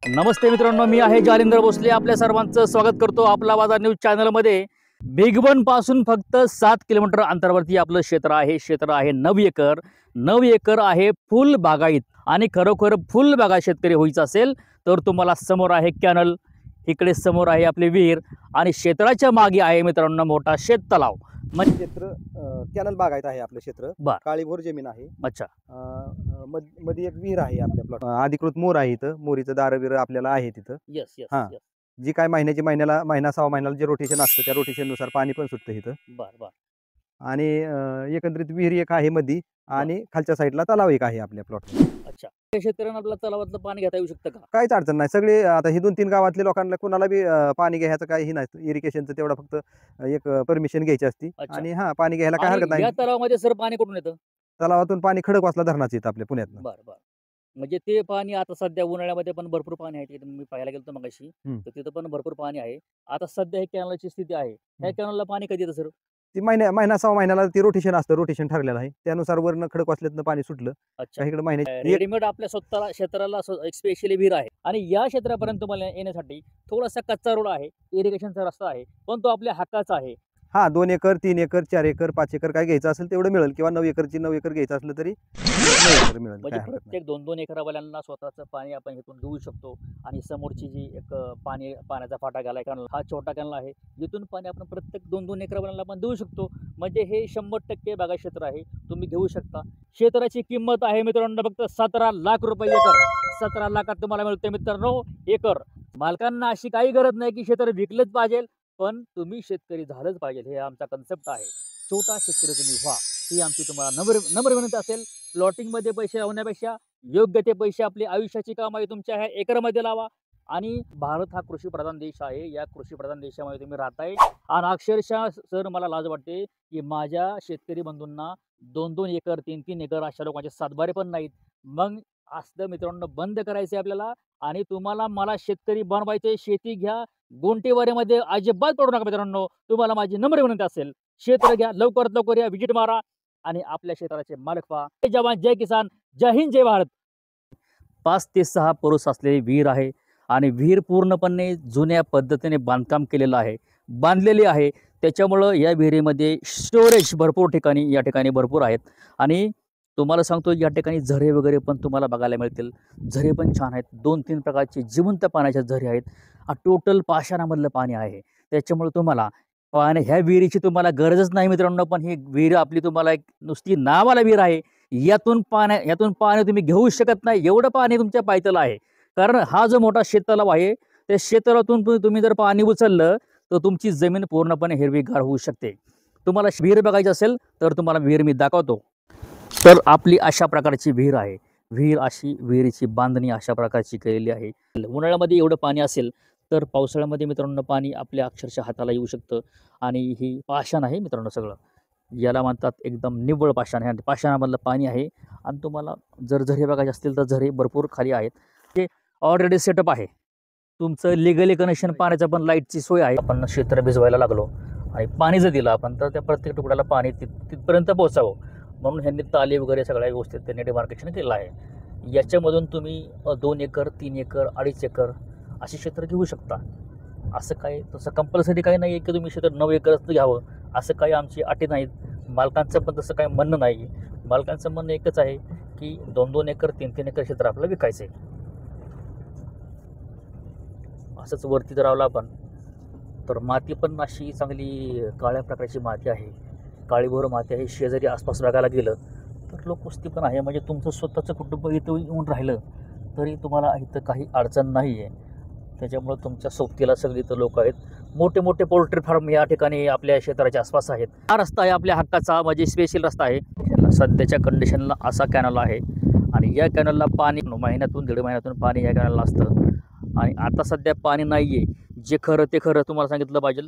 नमस्ते मित्रांनो, मी आहे जालिंदर भोसले. आपल्या सर्वांचं स्वागत करतो आपला बाजार न्यूज चॅनलमध्ये. भिगवण पासून फक्त 7 किलोमीटर अंतरावरती आपलं क्षेत्र आहे. क्षेत्र आहे 9 एकर. 9 एकर आहे फुल बागायत. आणि खरोखर फुल बागायत शेतकरी व्हायचं असेल तर तुम्हाला समोर आहे कॅनल, इकडे समोर आहे आपले विहीर आणि क्षेत्राच्या मागे आहे मित्रांनो मोठा शेत तलाव. म्हणजे क्षेत्र कॅनल बागायत आहे आपलं क्षेत्र. बर. काळीभोर जमीन आहे. अच्छा. मध्ये एक विहीर आहे आपल्या प्लॉट. अधिकृत मोर आहे इथं. मोरीचं दार बिर आपल्याला आहे तिथं. यस यस हा. यस. जी काय महिन्याला महिना 6 महिन्याला जे रोटेशन असतं त्या रोटेशननुसार पाणी पण सुटतं इथं. बर बर. आणि एकंदरीत विहीर एक आहे मध्ये आणि खालच्या साईडला तलाव एक आहे आपल्या प्लॉट. अच्छा. या शेतकऱ्यांना आपल्या तलावातलं पाणी घेता येऊ शकतं का? काहीच अडचण नाही. सगळे आता ही 2-3 गावातल्या लोकांना कोणाला बी पाणी घ्यायचं काही नाही. इरिगेशनचं तेवढं फक्त एक परमिशन घ्यायची असती. अच्छा. आणि पाणी घ्यायला काय हरकत आणि या नाही. तलावामध्ये सर पाणी कुठून येतं? तलावातून पाणी खडकवासला धरणाचं येतं आपल्या पुण्यात. बर बर. म्हणजे ते पाणी आता सध्या उन्हाळ्यामध्ये पण भरपूर पाणी आहे तिथे. मी पाहायला गेलो मगाशी, तर तिथं पण भरपूर पाणी आहे. आता सध्या हे कॅनलची स्थिती आहे. ह्या कॅनलला पाणी कधी येतं सर? ती महिना 6 महिन्याला ती रोटेशन असतं. रोटेशन ठरलेलं आहे. त्यानुसार वरनं खडकवासल्यातनं पाणी सुटलं अच्छा. काही इकडे महिन्याची रेडीमेड आपल्या स्वतःला क्षेत्राला एक स्पेशली विहीर आहे आणि या क्षेत्रापर्यंत तुम्हाला येण्यासाठी थोडासा कच्चा रोड आहे, इरिगेशनचा रस्ता आहे, पण तो आपल्या हक्काचा आहे. 2 एकर 3 एकर 4 एकर 5 एकर काय घ्यायचं असेल तेवढं मिळेल. किंवा 9 एकर घ्यायचं असलं तरी 9 एकर मिळेल. म्हणजे काय हरकत नाही. प्रत्येक 2-2 एकरावाल्यांना स्वतःचं पाणी आपण इथून घेऊ शकतो. आणि समोरची जी एक पाण्याचा फाटा गेलाय कॅनल, हा छोटा कॅनल आहे, जिथून पाणी आपण प्रत्येक 2-2 एकरावाल्यांना आपण देऊ शकतो. म्हणजे हे 100% बागायत क्षेत्र आहे, तुम्ही घेऊ शकता. क्षेत्राची किंमत आहे मित्रांनो फक्त 17 लाख रुपये एकर. 17 लाखात तुम्हाला मिळते मित्रांनो एकर. मालकांना अशी काही गरज नाही की क्षेत्र विकलंच पाहिजे, पण तुम्ही शेतकरी झालंच पाहिजे. हे आमचा कन्सेप्ट आहे. छोटा शेतकरी तुम्ही व्हा, ही आमची तुम्हाला नम्र विनंती असेल. प्लॉटिंगमध्ये पैसे लावण्यापेक्षा योग्य ते पैसे आपली आयुष्याची कामाई तुमच्या ह्या एकरमध्ये लावा. आणि भारत हा कृषीप्रधान देश आहे. या कृषीप्रधान देशामध्ये तुम्ही राहताय आणि अक्षरशः सर मला लाज वाटते की माझ्या शेतकरी बंधूंना 2-2 एकर 3-3 एकर अशा लोकांचे सातबारे पण नाहीत. मग असं मित्रांनो बंद करायचं आपल्याला. आणि तुम्हाला मला शेतकरी बनवायचे, शेती घ्या. गोंटेवारीमध्ये अजिबात पडू नका मित्रांनो. तुम्हाला माझी नम्र विनंती असेल, क्षेत्र घ्या, लवकरात लवकर या, विजिट मारा आणि आपल्या क्षेत्राचे मालक व्हा. जय जवान, जय किसान, जय हिंद, जय भारत. 5 ते 6 परोस असलेली विहीर आहे आणि विहीर पूर्णपणे जुन्या पद्धतीने बांधकाम केलेलं आहे, बांधलेली आहे. त्याच्यामुळं या विहिरीमध्ये स्टोरेज भरपूर ठिकाणी या ठिकाणी भरपूर आहेत. आणि तुम्हाला सांगतो या ठिकाणी झरे वगैरे पण तुम्हाला बघायला मिळतील. झरे पण छान आहेत. 2-3 प्रकारचे जिवंत पाण्याचे झरे आहेत. टोटल पाषाणामधलं पाणी आहे. त्याच्यामुळे तुम्हाला ह्या विहिरीची तुम्हाला गरजच नाही मित्रांनो. पण ही विहीर आपली तुम्हाला एक नुसती नावाला विहीर आहे. यातून पाणी तुम्ही घेऊ शकत नाही, एवढं पाणी तुमच्या पायथ्याला आहे. कारण हा जो मोठा शेततलाव आहे, त्या शेततलावातून तुम्ही जर पाणी उचललं तर तुमची जमीन पूर्णपणे हिरवीगार होऊ शकते. तुम्हाला विहीर बघायची असेल तर तुम्हाला विहीर मी दाखवतो. तर आपली अशा प्रकारची विहीर आहे. विहिरीची बांधणी अशा प्रकारची केलेली आहे. उन्हाळ्यामध्ये एवढं पाणी असेल तर पावसाळ्यामध्ये मित्रांनो पाणी आपल्या अक्षरशः हाताला येऊ शकतं. आणि ही पाषाण आहे मित्रांनो सगळं. याला म्हणतात एकदम निव्वळ पाषाण. ह्या पाषाणामधलं पाणी आहे. आणि तुम्हाला जर झरे बघायचे असतील तर झरे भरपूर खाली आहेत. ते ऑलरेडी सेटअप आहे. तुमचं लिगली कनेक्शन, पाण्याचं पण लाईटची सोय आहे. आपण क्षेत्र भिजवायला लागलो आणि पाणी जर दिलं आपण तर त्या प्रत्येक तुकड्याला पाणी तिथपर्यंत पोहोचावं म्हणून ह्यांनी ताली वगैरे सगळ्या व्यवस्थित त्यांनी डिमार्केशन केलं आहे. याच्यामधून तुम्ही 2 एकर 3 एकर 2.5 एकर असे क्षेत्र घेऊ शकता. असं काही तसं कंपल्सरी काही नाही आहे की तुम्ही क्षेत्र 9 एकरच घ्यावं, असं काही आमची अटी नाहीत. मालकांचं पण तसं काही म्हणणं नाही. मालकांचं म्हणणं एकच आहे की 2-2 एकर 3-3 एकर क्षेत्र आपलं विकायचं आहे. असंच वरती जर राहिलं आपण तर माती पण अशी चांगली काळ्या प्रकारची माती आहे, काळीभोर माती आहे. शेजारी आसपास बघायला गेलं तर लोकवस्ती पण आहे. म्हणजे तुमचं स्वतःचं कुटुंब इथं येऊन राहिलं तरी तुम्हाला इथं काही अडचण नाही आहे. त्याच्यामुळं तुमच्या सोबतीला सगळी इथं लोक आहेत. मोठे मोठे पोल्ट्री फार्म या ठिकाणी आपल्या क्षेत्राच्या आसपास आहेत. हा रस्ता आहे आपल्या हक्काचा, म्हणजे स्पेशल रस्ता आहे. सध्याच्या कंडिशनला असा कॅनल आहे आणि या कॅनलला पाणी महिन्यातून 1.5 महिन्यातून पाणी या कॅनलला असतं. आणि आता सध्या पाणी नाही आहे. जे खरं ते खरं तुम्हाला सांगितलं पाहिजे.